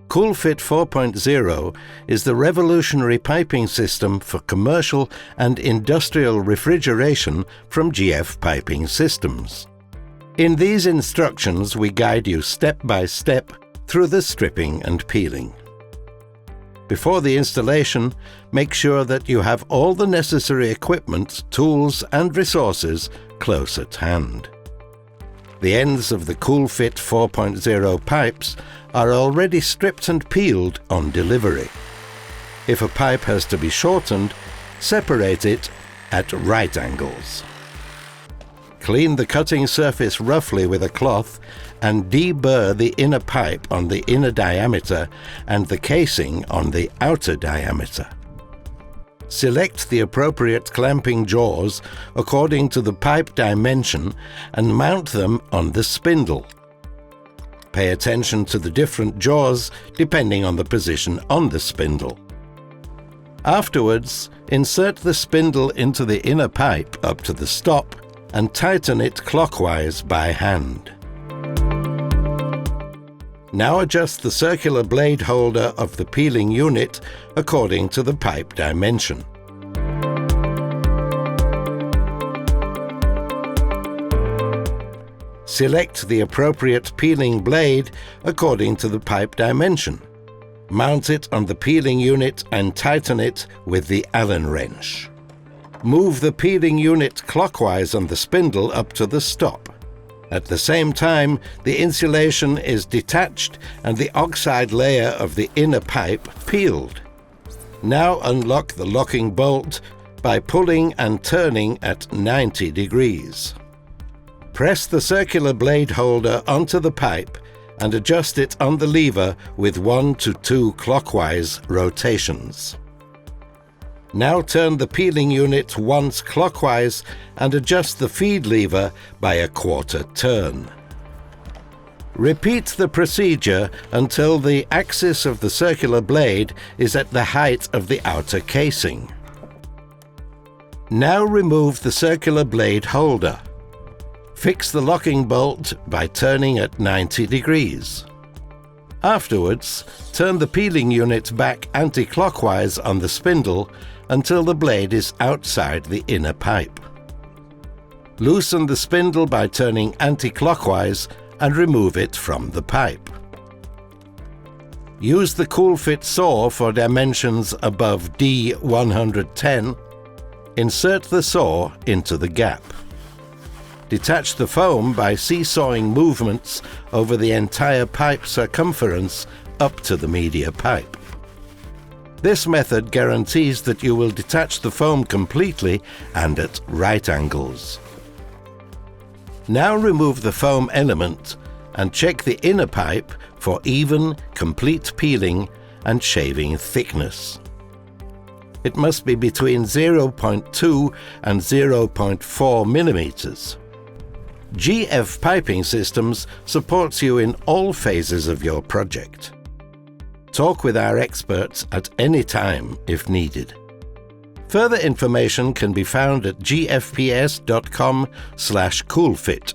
CoolFit 4.0 is the revolutionary piping system for commercial and industrial refrigeration from GF Piping Systems. In these instructions, we guide you step by step through the stripping and peeling. Before the installation, make sure that you have all the necessary equipment, tools and resources close at hand. The ends of the CoolFit 4.0 pipes are already stripped and peeled on delivery. If a pipe has to be shortened, separate it at right angles. Clean the cutting surface roughly with a cloth and deburr the inner pipe on the inner diameter and the casing on the outer diameter. Select the appropriate clamping jaws according to the pipe dimension and mount them on the spindle. Pay attention to the different jaws depending on the position on the spindle. Afterwards, insert the spindle into the inner pipe up to the stop and tighten it clockwise by hand. Now adjust the circular blade holder of the peeling unit according to the pipe dimension. Select the appropriate peeling blade according to the pipe dimension. Mount it on the peeling unit and tighten it with the Allen wrench. Move the peeling unit clockwise on the spindle up to the stop. At the same time, the insulation is detached and the oxide layer of the inner pipe peeled. Now unlock the locking bolt by pulling and turning at 90 degrees. Press the circular blade holder onto the pipe and adjust it on the lever with 1 to 2 clockwise rotations. Now turn the peeling unit once clockwise and adjust the feed lever by a quarter turn. Repeat the procedure until the axis of the circular blade is at the height of the outer casing. Now remove the circular blade holder. Fix the locking bolt by turning at 90 degrees. Afterwards, turn the peeling unit back anti-clockwise on the spindle until the blade is outside the inner pipe. Loosen the spindle by turning anti-clockwise and remove it from the pipe. Use the CoolFit saw for dimensions above D110. Insert the saw into the gap. Detach the foam by seesawing movements over the entire pipe circumference up to the media pipe. This method guarantees that you will detach the foam completely and at right angles. Now remove the foam element and check the inner pipe for even, complete peeling and shaving thickness. It must be between 0.2 and 0.4 millimeters. GF Piping Systems supports you in all phases of your project. Talk with our experts at any time if needed. Further information can be found at gfps.com/coolfit.